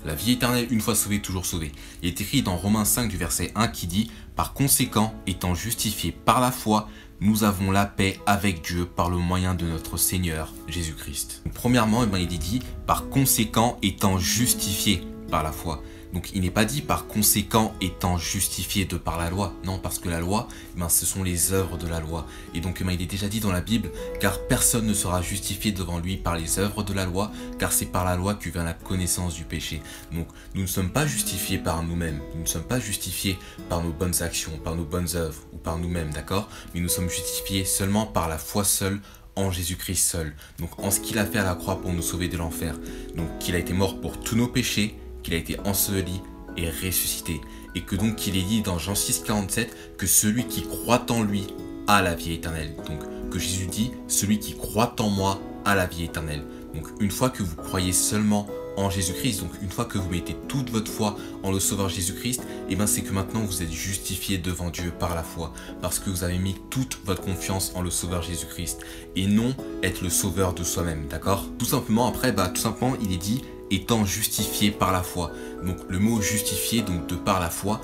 la vie éternelle, une fois sauvé, toujours sauvé. Il est écrit dans Romains 5 du verset 1 qui dit « Par conséquent, étant justifiés par la foi, nous avons la paix avec Dieu par le moyen de notre Seigneur Jésus-Christ. » Premièrement, il est dit « Par conséquent, étant justifiés par la foi ». Donc il n'est pas dit par conséquent étant justifié de par la loi. Non, parce que la loi, ce sont les œuvres de la loi. Et donc il est déjà dit dans la Bible, car personne ne sera justifié devant lui par les œuvres de la loi, car c'est par la loi que vient la connaissance du péché. Donc nous ne sommes pas justifiés par nous-mêmes, nous ne sommes pas justifiés par nos bonnes actions, par nos bonnes œuvres ou par nous-mêmes, d'accord? Mais nous sommes justifiés seulement par la foi seule, en Jésus-Christ seul. Donc en ce qu'il a fait à la croix pour nous sauver de l'enfer. Donc qu'il a été mort pour tous nos péchés, qu'il a été enseveli et ressuscité. Et que donc il est dit dans Jean 6,47 que celui qui croit en lui a la vie éternelle. Donc que Jésus dit, celui qui croit en moi a la vie éternelle. Donc une fois que vous croyez seulement en Jésus-Christ, donc une fois que vous mettez toute votre foi en le Sauveur Jésus-Christ, c'est que maintenant vous êtes justifié devant Dieu par la foi, parce que vous avez mis toute votre confiance en le Sauveur Jésus-Christ, et non être le sauveur de soi-même, d'accord? Tout simplement, après, tout simplement, il est dit étant justifié par la foi. Donc le mot justifié, donc de par la foi,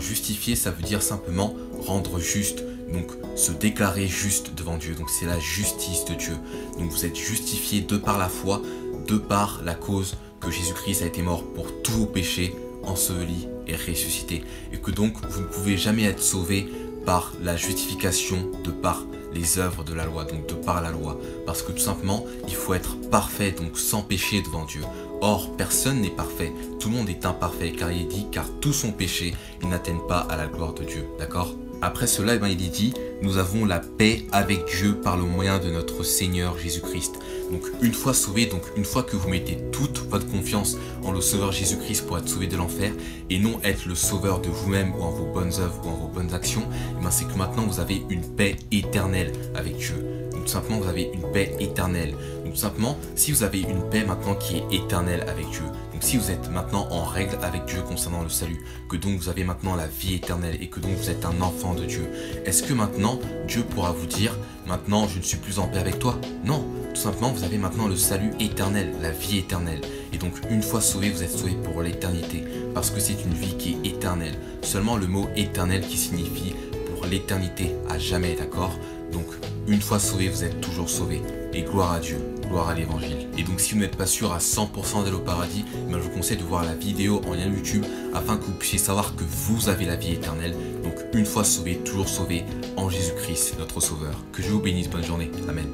justifier ça veut dire simplement rendre juste, donc se déclarer juste devant Dieu, donc c'est la justice de Dieu. Donc vous êtes justifié de par la foi, de par la cause que Jésus-Christ a été mort pour tous vos péchés, enseveli et ressuscité. Et que donc vous ne pouvez jamais être sauvé par la justification de par les œuvres de la loi, donc de par la loi. Parce que tout simplement, il faut être parfait, donc sans péché devant Dieu. Or, personne n'est parfait, tout le monde est imparfait, car il est dit, car tous sont péchés, ils n'atteignent pas à la gloire de Dieu, d'accord? Après cela, il est dit, nous avons la paix avec Dieu par le moyen de notre Seigneur Jésus-Christ. Donc une fois sauvé, donc une fois que vous mettez toute votre confiance en le Sauveur Jésus-Christ pour être sauvé de l'enfer, et non être le sauveur de vous-même ou en vos bonnes œuvres ou en vos bonnes actions, c'est que maintenant vous avez une paix éternelle avec Dieu. Donc tout simplement vous avez une paix éternelle. Donc tout simplement, si vous avez une paix maintenant qui est éternelle avec Dieu, donc si vous êtes maintenant en règle avec Dieu concernant le salut, que donc vous avez maintenant la vie éternelle et que donc vous êtes un enfant de Dieu, est-ce que maintenant Dieu pourra vous dire maintenant je ne suis plus en paix avec toi? Non, tout simplement vous avez maintenant le salut éternel, la vie éternelle. Et donc une fois sauvé, vous êtes sauvé pour l'éternité, parce que c'est une vie qui est éternelle. Seulement le mot éternel qui signifie pour l'éternité, à jamais, d'accord? Donc une fois sauvé, vous êtes toujours sauvé. Et gloire à Dieu, gloire à l'évangile. Et donc si vous n'êtes pas sûr à 100% d'aller au paradis, je vous conseille de voir la vidéo en lien YouTube afin que vous puissiez savoir que vous avez la vie éternelle. Donc une fois sauvé, toujours sauvé en Jésus-Christ, notre Sauveur. Que Dieu vous bénisse, bonne journée. Amen.